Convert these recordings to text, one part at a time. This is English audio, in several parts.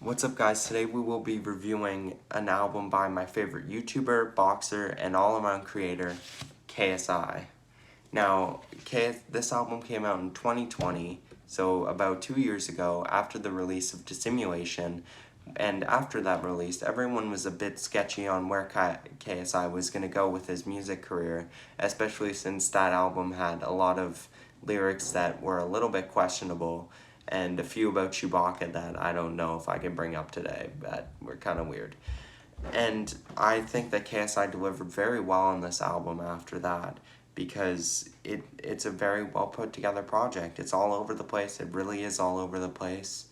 What's up, guys? Today we will be reviewing an album by my favorite YouTuber, boxer, and all-around creator, KSI. Now, this album came out in 2020, so about 2 years ago after the release of Dissimulation, and after that release, everyone was a bit sketchy on where KSI was going to go with his music career, especially since that album had a lot of lyrics that were a little bit questionable, and a few about Chewbacca that I don't know if I can bring up today, but were kind of weird. And I think that KSI delivered very well on this album after that because it's a very well put together project. It's all over the place. It really is all over the place.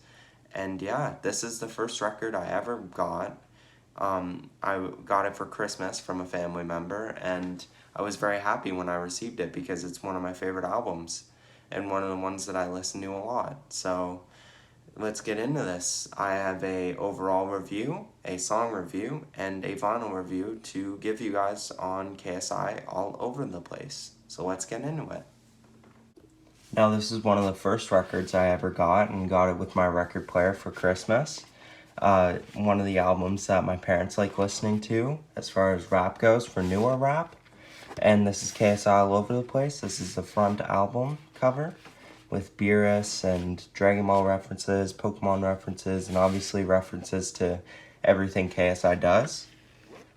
And yeah, this is the first record I ever got. I got it for Christmas from a family member, and I was very happy when I received it because it's one of my favorite albums and one of the ones that I listen to a lot. So let's get into this. I have a overall review, a song review, and a vinyl review to give you guys on KSI all over the place. So let's get into it. Now, this is one of the first records I ever got, and got it with my record player for Christmas. One of the albums that my parents like listening to as far as rap goes, for newer rap. And this is KSI all over the place. This is the front album cover with Beerus and Dragon Ball references, Pokemon references, and obviously references to everything KSI does.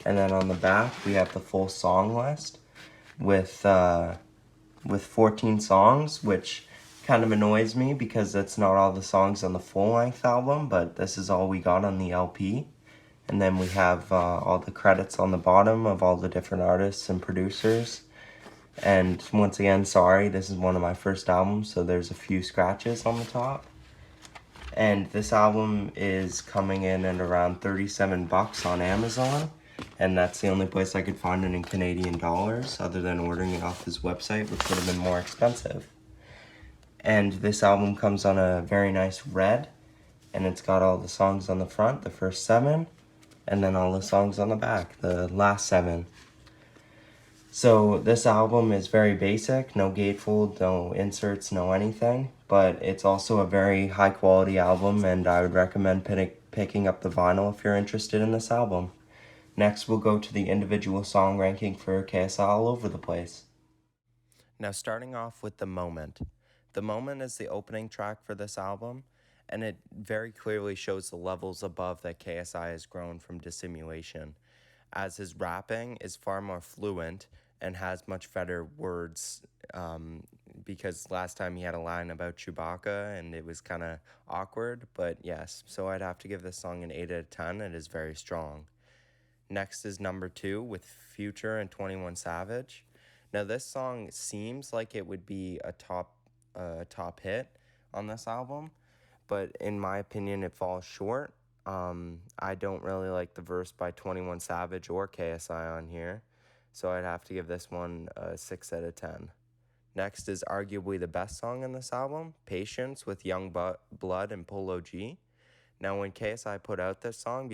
And then on the back, we have the full song list with 14 songs, which kind of annoys me because that's not all the songs on the full-length album, but this is all we got on the LP. And then we have all the credits on the bottom of all the different artists and producers. And once again, sorry, this is one of my first albums, so there's a few scratches on the top. And this album is coming in at around $37 on Amazon, and that's the only place I could find it in Canadian dollars, other than ordering it off his website, which would have been more expensive. And this album comes on a very nice red, and it's got all the songs on the front, the first 7, and then all the songs on the back, the last 7. So this album is very basic, no gatefold, no inserts, no anything, but it's also a very high quality album, and I would recommend picking up the vinyl if you're interested in this album. Next, we'll go to the individual song ranking for KSI all over the place. Now, starting off with The Moment. The Moment is the opening track for this album, and it very clearly shows the levels above that KSI has grown from Dissimulation, as his rapping is far more fluent and has much better words, because last time he had a line about Chewbacca and it was kind of awkward, but yes, so I'd have to give this song an 8 out of 10. It is very strong. Next is number 2 with Future and 21 Savage. Now this song seems like it would be a top hit on this album, but in my opinion it falls short. I don't really like the verse by 21 Savage or KSI on here, so I'd have to give this one a 6 out of 10. Next is arguably the best song on this album, Patience with Young Blood and Polo G. Now, when KSI put out this song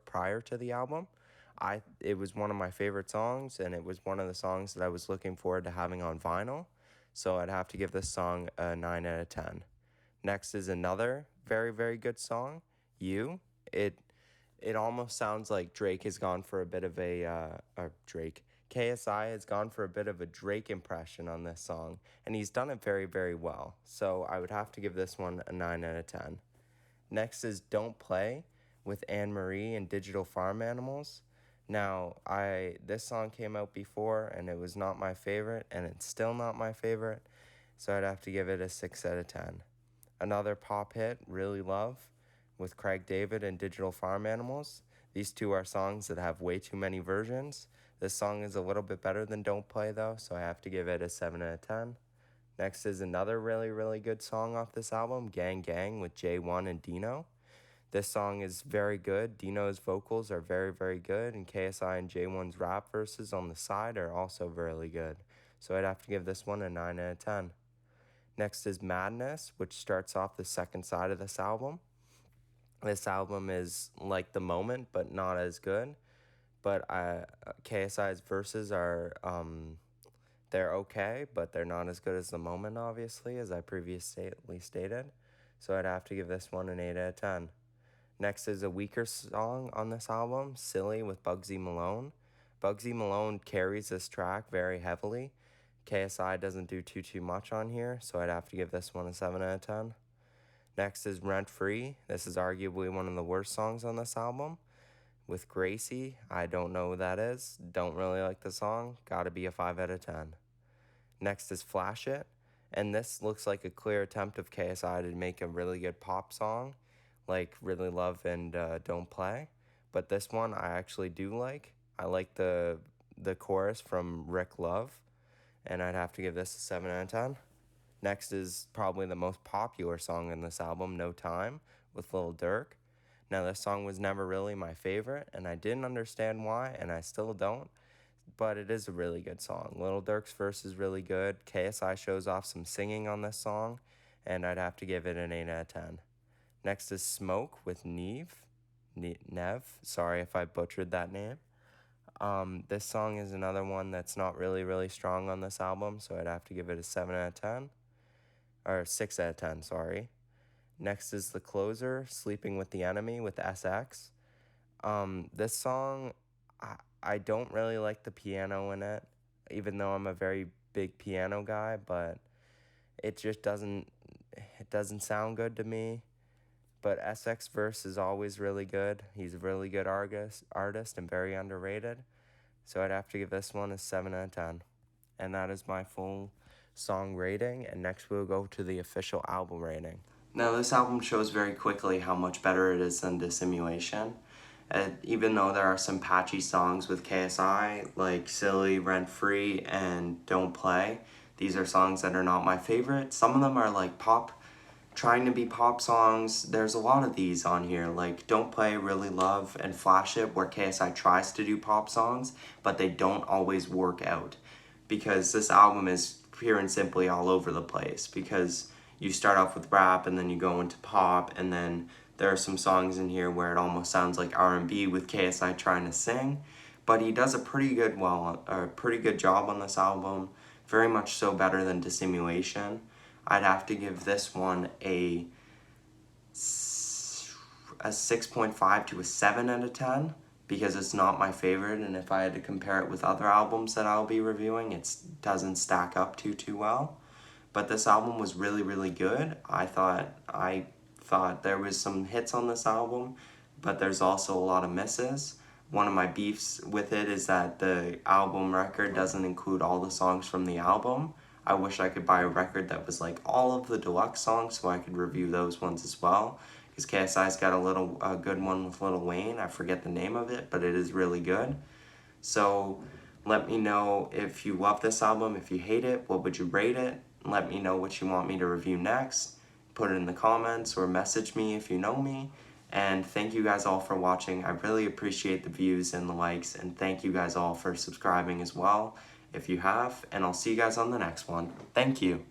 prior to the album, it was one of my favorite songs, and it was one of the songs that I was looking forward to having on vinyl, so I'd have to give this song a 9 out of 10. Next is another very, very good song, You. It almost sounds like Drake has gone for a bit of KSI has gone for a bit of a Drake impression on this song, and he's done it very, very well. So I would have to give this one a 9 out of 10. Next is Don't Play with Anne Marie and Digital Farm Animals. Now, this song came out before, and it was not my favorite, and it's still not my favorite, so I'd have to give it a 6 out of 10. Another pop hit, Really Love, with Craig David and Digital Farm Animals. These two are songs that have way too many versions. This song is a little bit better than Don't Play, though, so I have to give it a 7 out of 10. Next is another really, really good song off this album, Gang Gang with J1 and Dino. This song is very good. Dino's vocals are very, very good, and KSI and J1's rap verses on the side are also really good. So I'd have to give this one a 9 out of 10. Next is Madness, which starts off the second side of this album. This album is like The Moment, but not as good. But KSI's verses are, they're okay, but they're not as good as The Moment, obviously, as I previously stated. So I'd have to give this one an 8 out of 10. Next is a weaker song on this album, Silly with Bugsy Malone. Bugsy Malone carries this track very heavily. KSI doesn't do too much on here, so I'd have to give this one a 7 out of 10. Next is Rent Free. This is arguably one of the worst songs on this album. With Gracie, I don't know who that is. Don't really like the song. Gotta be a 5 out of 10. Next is Flash It. And this looks like a clear attempt of KSI to make a really good pop song, like Really Love and Don't Play. But this one I actually do like. I like the chorus from Rick Love, and I'd have to give this a 7 out of 10. Next is probably the most popular song in this album, No Time, with Lil Durk. Now, this song was never really my favorite, and I didn't understand why, and I still don't, but it is a really good song. Lil Durk's verse is really good. KSI shows off some singing on this song, and I'd have to give it an 8 out of 10. Next is Smoke with Nev. Sorry if I butchered that name. This song is another one that's not really strong on this album, so I'd have to give it a 7 out of 10. Or 6 out of 10, sorry. Next is The Closer, Sleeping with the Enemy with SX. This song, I don't really like the piano in it, even though I'm a very big piano guy, but it just doesn't sound good to me. But SX verse is always really good. He's a really good artist and very underrated. So I'd have to give this one a 7 out of 10. And that is my full song rating. And next we'll go to the official album rating. Now this album shows very quickly how much better it is than Dissimulation. Even though there are some patchy songs with KSI, like Silly, Rent Free, and Don't Play, these are songs that are not my favorite. Some of them are like trying to be pop songs. There's a lot of these on here, like Don't Play, Really Love, and Flash It, where KSI tries to do pop songs, but they don't always work out. Because this album is pure and simply all over the place, because you start off with rap, and then you go into pop, and then there are some songs in here where it almost sounds like R&B with KSI trying to sing. But he does a pretty good job on this album, very much so better than Dissimulation. I'd have to give this one a 6.5 to a 7 out of 10 because it's not my favorite, and if I had to compare it with other albums that I'll be reviewing, it doesn't stack up too well. But this album was really good. I thought there was some hits on this album, but there's also a lot of misses. One of my beefs with it is that the album record doesn't include all the songs from the album. I wish I could buy a record that was like all of the deluxe songs so I could review those ones as well. Because KSI's got a good one with Lil Wayne. I forget the name of it, but it is really good. So let me know if you love this album. If you hate it, what would you rate it? Let me know what you want me to review next. Put it in the comments or message me if you know me. And thank you guys all for watching. I really appreciate the views and the likes. And thank you guys all for subscribing as well if you have. And I'll see you guys on the next one. Thank you.